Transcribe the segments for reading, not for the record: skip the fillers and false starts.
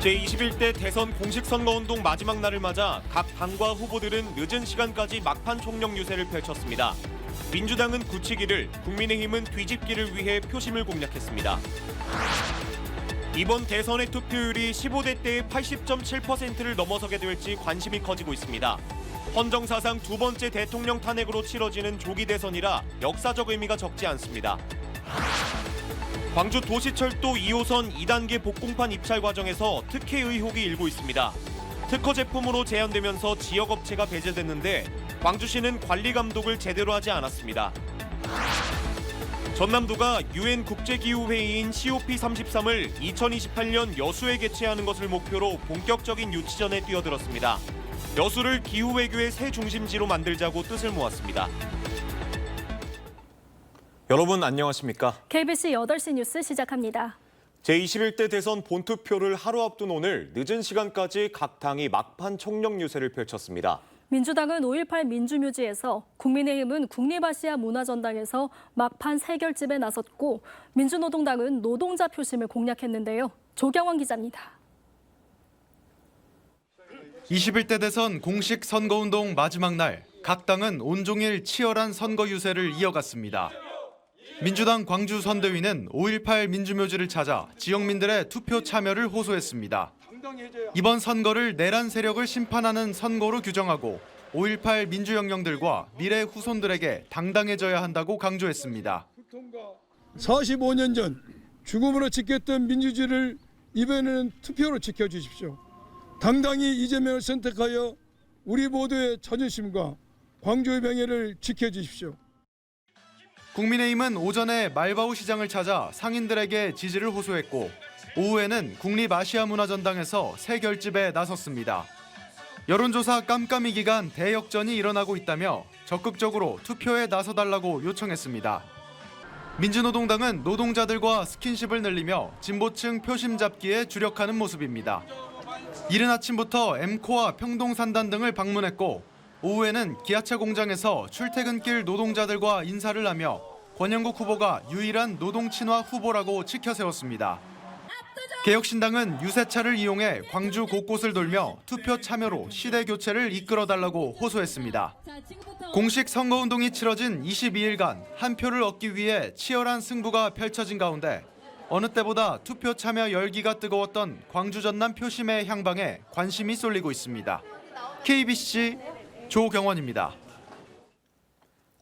제21대 대선 공식선거운동 마지막 날을 맞아 각 당과 후보들은 늦은 시간까지 막판 총력 유세를 펼쳤습니다. 민주당은 굳히기를, 국민의힘은 뒤집기를 위해 표심을 공략했습니다. 이번 대선의 투표율이 15대 때의 80.7%를 넘어서게 될지 관심이 커지고 있습니다. 헌정사상 두 번째 대통령 탄핵으로 치러지는 조기 대선이라 역사적 의미가 적지 않습니다. 광주 도시철도 2호선 2단계 복공판 입찰 과정에서 특혜 의혹이 일고 있습니다. 특허 제품으로 제한되면서 지역업체가 배제됐는데 광주시는 관리 감독을 제대로 하지 않았습니다. 전남도가 UN 국제기후회의인 COP33을 2028년 여수에 개최하는 것을 목표로 본격적인 유치전에 뛰어들었습니다. 여수를 기후외교의 새 중심지로 만들자고 뜻을 모았습니다. 여러분 안녕하십니까? KBC 8시 뉴스 시작합니다. 제21대 대선 본투표를 하루 앞둔 오늘 늦은 시간까지 각 당이 막판 총력 유세를 펼쳤습니다. 민주당은 5.18 민주묘지에서, 국민의힘은 국립아시아 문화전당에서 막판 세결집에 나섰고, 민주노동당은 노동자 표심을 공략했는데요. 조경원 기자입니다. 21대 대선 공식 선거운동 마지막 날, 각 당은 온종일 치열한 선거 유세를 이어갔습니다. 민주당 광주 선대위는 5.18 민주묘지를 찾아 지역민들의 투표 참여를 호소했습니다. 이번 선거를 내란 세력을 심판하는 선거로 규정하고 5.18 민주혁명들과 미래 후손들에게 당당해져야 한다고 강조했습니다. 45년 전 죽음으로 지켰던 민주주의를 이번에는 투표로 지켜주십시오. 당당히 이재명을 선택하여 우리 모두의 자존심과 광주의 명예를 지켜주십시오. 국민의힘은 오전에 말바우 시장을 찾아 상인들에게 지지를 호소했고, 오후에는 국립아시아문화전당에서 새 결집에 나섰습니다. 여론조사 깜깜이 기간 대역전이 일어나고 있다며 적극적으로 투표에 나서달라고 요청했습니다. 민주노동당은 노동자들과 스킨십을 늘리며 진보층 표심 잡기에 주력하는 모습입니다. 이른 아침부터 엠코와 평동산단 등을 방문했고, 오후에는 기아차 공장에서 출퇴근길 노동자들과 인사를 하며 권영국 후보가 유일한 노동 친화 후보라고 치켜세웠습니다. 개혁신당은 유세차를 이용해 광주 곳곳을 돌며 투표 참여로 시대 교체를 이끌어달라고 호소했습니다. 공식 선거운동이 치러진 22일간 한 표를 얻기 위해 치열한 승부가 펼쳐진 가운데 어느 때보다 투표 참여 열기가 뜨거웠던 광주 전남 표심의 향방에 관심이 쏠리고 있습니다. KBC 조경원입니다.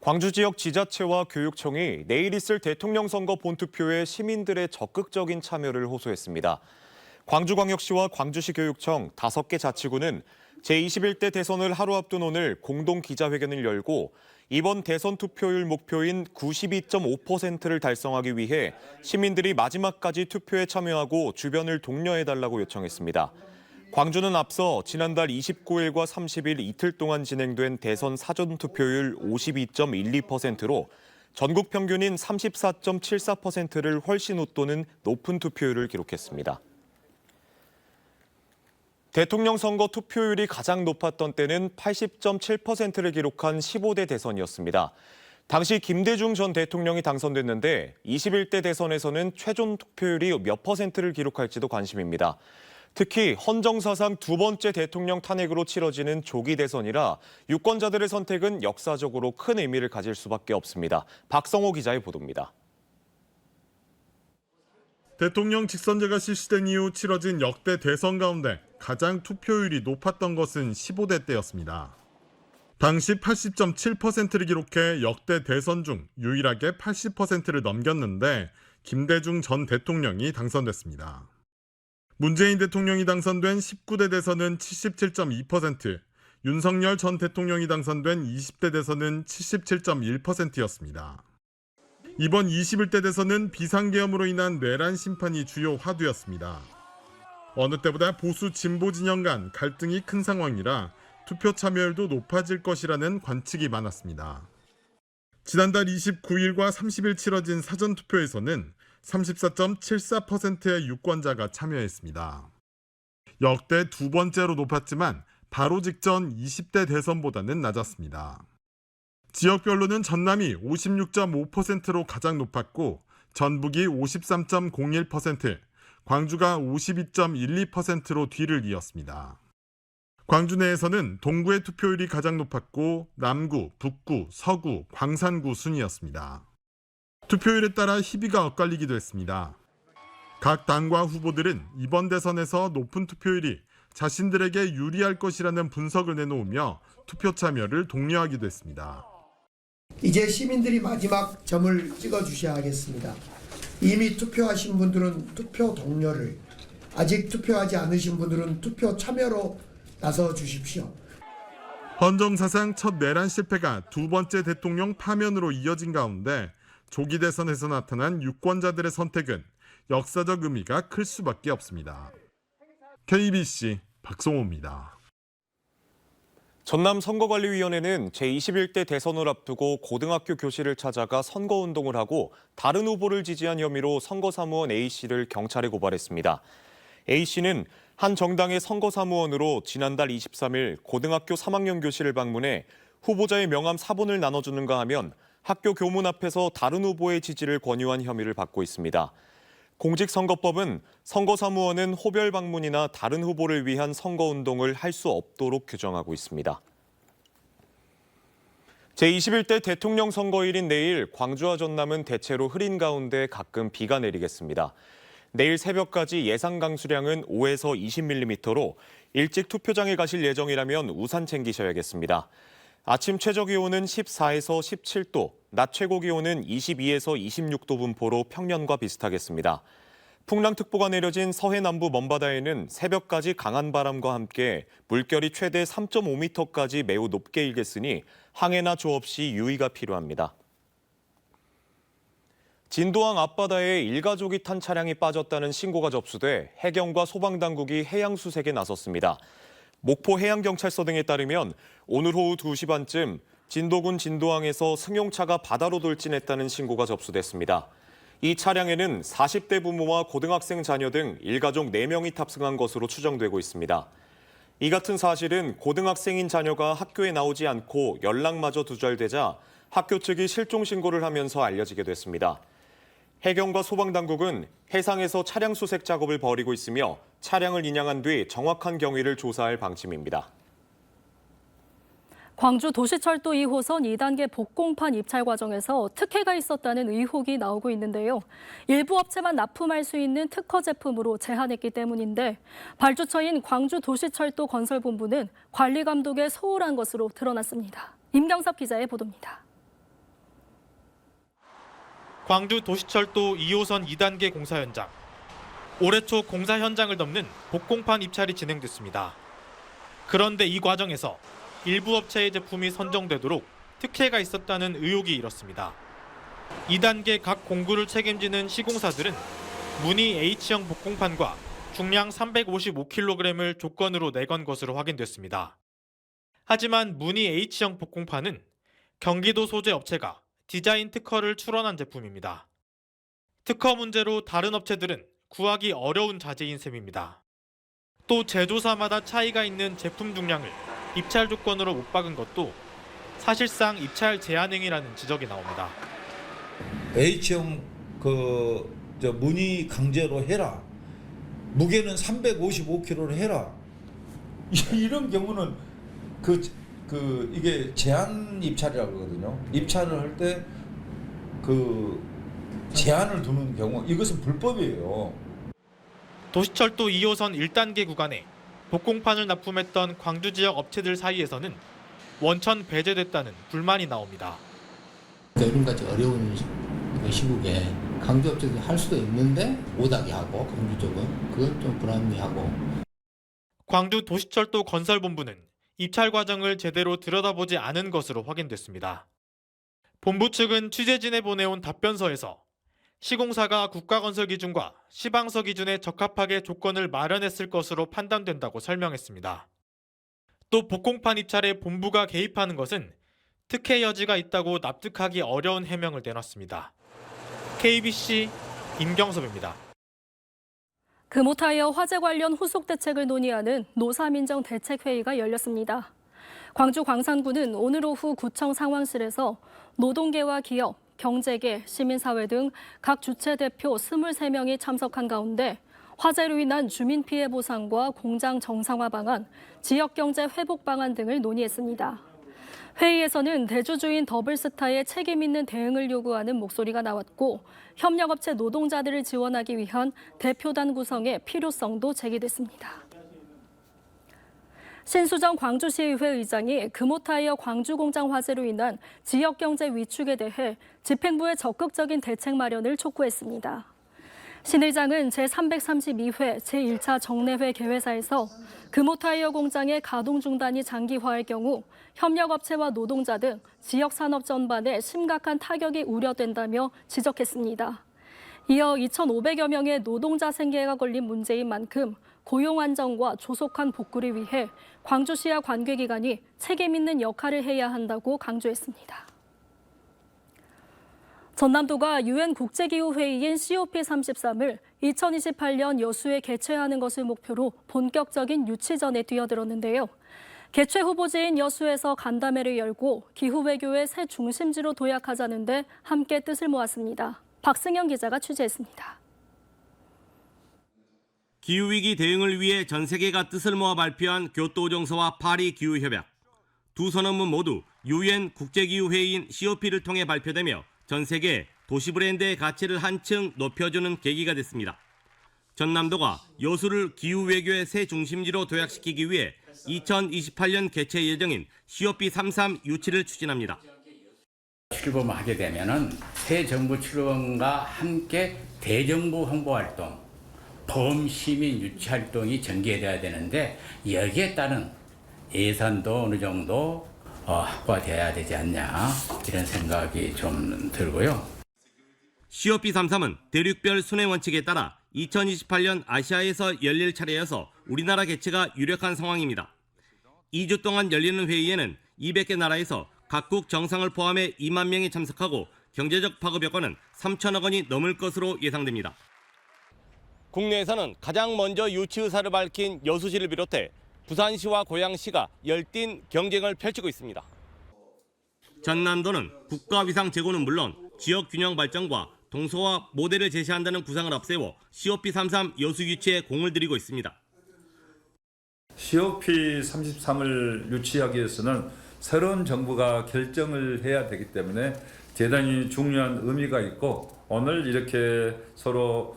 광주 지역 지자체와 교육청이 내일 있을 대통령 선거 본투표에 시민들의 적극적인 참여를 호소했습니다. 광주광역시와 광주시 교육청 5개 자치구는 제21대 대선을 하루 앞둔 오늘 공동 기자회견을 열고 이번 대선 투표율 목표인 92.5%를 달성하기 위해 시민들이 마지막까지 투표에 참여하고 주변을 독려해달라고 요청했습니다. 광주는 앞서 지난달 29일과 30일 이틀 동안 진행된 대선 사전투표율 52.12%로 전국 평균인 34.74%를 훨씬 웃도는 높은 투표율을 기록했습니다. 대통령 선거 투표율이 가장 높았던 때는 80.7%를 기록한 15대 대선이었습니다. 당시 김대중 전 대통령이 당선됐는데 21대 대선에서는 최종 투표율이 몇 퍼센트를 기록할지도 관심입니다. 특히 헌정사상 두 번째 대통령 탄핵으로 치러지는 조기 대선이라 유권자들의 선택은 역사적으로 큰 의미를 가질 수밖에 없습니다. 박성호 기자의 보도입니다. 대통령 직선제가 실시된 이후 치러진 역대 대선 가운데 가장 투표율이 높았던 것은 15대 때였습니다. 당시 80.7%를 기록해 역대 대선 중 유일하게 80%를 넘겼는데 김대중 전 대통령이 당선됐습니다. 문재인 대통령이 당선된 19대 대선은 77.2%, 윤석열 전 대통령이 당선된 20대 대선은 77.1%였습니다. 이번 21대 대선은 비상계엄으로 인한 내란 심판이 주요 화두였습니다. 어느 때보다 보수 진보 진영 간 갈등이 큰 상황이라 투표 참여율도 높아질 것이라는 관측이 많았습니다. 지난달 29일과 30일 치러진 사전투표에서는 34.74%의 유권자가 참여했습니다. 역대 두 번째로 높았지만 바로 직전 20대 대선보다는 낮았습니다. 지역별로는 전남이 56.5%로 가장 높았고 전북이 53.01%, 광주가 52.12%로 뒤를 이었습니다. 광주 내에서는 동구의 투표율이 가장 높았고 남구, 북구, 서구, 광산구 순이었습니다. 투표율에 따라 희비가 엇갈리기도 했습니다. 각 당과 후보들은 이번 대선에서 높은 투표율이 자신들에게 유리할 것이라는 분석을 내놓으며 투표 참여를 독려하기도 했습니다. 이제 시민들이 마지막 점을 찍어주셔야 하겠습니다. 이미 투표하신 분들은 투표 동료를, 아직 투표하지 않으신 분들은 투표 참여로 나서 주십시오. 헌정사상 첫 내란 실패가 두 번째 대통령 파면으로 이어진 가운데 조기 대선에서 나타난 유권자들의 선택은 역사적 의미가 클 수밖에 없습니다. KBC 박성호입니다. 전남 선거관리위원회는 제21대 대선을 앞두고 고등학교 교실을 찾아가 선거운동을 하고 다른 후보를 지지한 혐의로 선거사무원 A씨를 경찰에 고발했습니다. A씨는 한 정당의 선거사무원으로 지난달 23일 고등학교 3학년 교실을 방문해 후보자의 명함 4본을 나눠주는가 하면 학교 교문 앞에서 다른 후보의 지지를 권유한 혐의를 받고 있습니다. 공직선거법은 선거사무원은 호별 방문이나 다른 후보를 위한 선거운동을 할 수 없도록 규정하고 있습니다. 제21대 대통령 선거일인 내일 광주와 전남은 대체로 흐린 가운데 가끔 비가 내리겠습니다. 내일 새벽까지 예상 강수량은 5에서 20mm로 일찍 투표장에 가실 예정이라면 우산 챙기셔야겠습니다. 아침 최저기온은 14에서 17도, 낮 최고기온은 22에서 26도 분포로 평년과 비슷하겠습니다. 풍랑특보가 내려진 서해 남부 먼바다에는 새벽까지 강한 바람과 함께 물결이 최대 3.5m까지 매우 높게 일겠으니 항해나 조 없이 유의가 필요합니다. 진도항 앞바다에 일가족이 탄 차량이 빠졌다는 신고가 접수돼 해경과 소방당국이 해양수색에 나섰습니다. 목포 해양경찰서 등에 따르면 오늘 오후 2시 반쯤 진도군 진도항에서 승용차가 바다로 돌진했다는 신고가 접수됐습니다. 이 차량에는 40대 부모와 고등학생 자녀 등 일가족 4명이 탑승한 것으로 추정되고 있습니다. 이 같은 사실은 고등학생인 자녀가 학교에 나오지 않고 연락마저 두절되자 학교 측이 실종 신고를 하면서 알려지게 됐습니다. 해경과 소방당국은 해상에서 차량 수색 작업을 벌이고 있으며 차량을 인양한 뒤 정확한 경위를 조사할 방침입니다. 광주 도시철도 2호선 2단계 복공판 입찰 과정에서 특혜가 있었다는 의혹이 나오고 있는데요. 일부 업체만 납품할 수 있는 특허 제품으로 제한했기 때문인데 발주처인 광주 도시철도 건설본부는 관리 감독에 소홀한 것으로 드러났습니다. 임경섭 기자의 보도입니다. 광주 도시철도 2호선 2단계 공사 현장. 올해 초 공사 현장을 덮는 복공판 입찰이 진행됐습니다. 그런데 이 과정에서 일부 업체의 제품이 선정되도록 특혜가 있었다는 의혹이 일었습니다. 2단계 각 공구를 책임지는 시공사들은 무늬 H형 복공판과 중량 355kg을 조건으로 내건 것으로 확인됐습니다. 하지만 무늬 H형 복공판은 경기도 소재 업체가 디자인 특허를 출원한 제품입니다. 특허 문제로 다른 업체들은 구하기 어려운 자재인 셈입니다. 또 제조사마다 차이가 있는 제품 중량을 입찰 조건으로 못 박은 것도 사실상 입찰 제한 행위라는 지적이 나옵니다. H형 무늬 강제로 해라. 무게는 355kg로 해라. 이런 경우는 이게 제한 입찰이라고 그러거든요. 입찰을 할 때 제한을 두는 경우 이것은 불법이에요. 도시철도 2호선 1단계 구간에 복공판을 납품했던 광주 지역 업체들 사이에서는 원천 배제됐다는 불만이 나옵니다. 이런같이 어려운 시국에 강조업체들이 할 수도 있는데 못하게 하고 광주 쪽은 그건 좀 불합리하고. 광주 도시철도 건설본부는 입찰 과정을 제대로 들여다보지 않은 것으로 확인됐습니다. 본부 측은 취재진에 보내온 답변서에서 시공사가 국가건설 기준과 시방서 기준에 적합하게 조건을 마련했을 것으로 판단된다고 설명했습니다. 또 복공판 입찰에 본부가 개입하는 것은 특혜 여지가 있다고 납득하기 어려운 해명을 내놨습니다. KBC 임경섭입니다. 금호타이어 화재 관련 후속 대책을 논의하는 노사민정 대책회의가 열렸습니다. 광주 광산구는 오늘 오후 구청 상황실에서 노동계와 기업, 경제계, 시민사회 등 각 주체 대표 23명이 참석한 가운데 화재로 인한 주민 피해 보상과 공장 정상화 방안, 지역 경제 회복 방안 등을 논의했습니다. 회의에서는 대주주인 더블스타의 책임 있는 대응을 요구하는 목소리가 나왔고, 협력업체 노동자들을 지원하기 위한 대표단 구성의 필요성도 제기됐습니다. 신수정 광주시의회 의장이 금호타이어 광주공장 화재로 인한 지역경제 위축에 대해 집행부의 적극적인 대책 마련을 촉구했습니다. 신 의장은 제332회 제1차 정례회 개회사에서 금호타이어 공장의 가동 중단이 장기화할 경우 협력업체와 노동자 등 지역 산업 전반에 심각한 타격이 우려된다며 지적했습니다. 이어 2,500여 명의 노동자 생계가 걸린 문제인 만큼 고용 안정과 조속한 복구를 위해 광주시와 관계기관이 책임 있는 역할을 해야 한다고 강조했습니다. 전남도가 유엔 국제기후회의인 COP33을 2028년 여수에 개최하는 것을 목표로 본격적인 유치전에 뛰어들었는데요. 개최 후보지인 여수에서 간담회를 열고 기후외교의 새 중심지로 도약하자는 데 함께 뜻을 모았습니다. 박승영 기자가 취재했습니다. 기후위기 대응을 위해 전 세계가 뜻을 모아 발표한 교토오정서와 파리 기후협약. 두 선언문 모두 유엔 국제기후회의인 COP를 통해 발표되며 전 세계 도시 브랜드의 가치를 한층 높여주는 계기가 됐습니다. 전남도가 여수를 기후외교의 새 중심지로 도약시키기 위해 2028년 개최 예정인 COP33 유치를 추진합니다. 출범하게 되면은 새 정부 출범과 함께 대정부 홍보 활동, 범시민 유치 활동이 전개돼야 되는데 여기에 따른 예산도 어느 정도 확보돼야 되지 않냐 이런 생각이 좀 들고요. COP33은 대륙별 순회 원칙에 따라 2028년 아시아에서 열릴 차례여서 우리나라 개최가 유력한 상황입니다. 2주 동안 열리는 회의에는 200개 나라에서 각국 정상을 포함해 2만 명이 참석하고 경제적 파급 여건은 3천억 원이 넘을 것으로 예상됩니다. 국내에서는 가장 먼저 유치 의사를 밝힌 여수시를 비롯해 부산시와 고양시가 열띤 경쟁을 펼치고 있습니다. 전남도는 국가 위상 제고는 물론 지역 균형 발전과 동서화 모델을 제시한다는 구상을 앞세워 COP33 여수 유치에 공을 들이고 있습니다. COP33을 유치하기 위해서는 새로운 정부가 결정을 해야 되기 때문에 대단히 중요한 의미가 있고, 오늘 이렇게 서로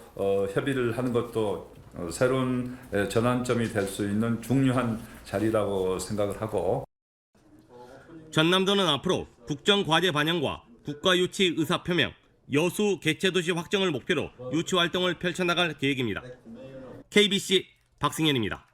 협의를 하는 것도 새로운 전환점이 될 수 있는 중요한 자리라고 생각을 하고, 전남도는 앞으로 국정과제 반영과 국가유치 의사표명, 여수 개최도시 확정을 목표로 유치 활동을 펼쳐나갈 계획입니다. KBC 박승현입니다.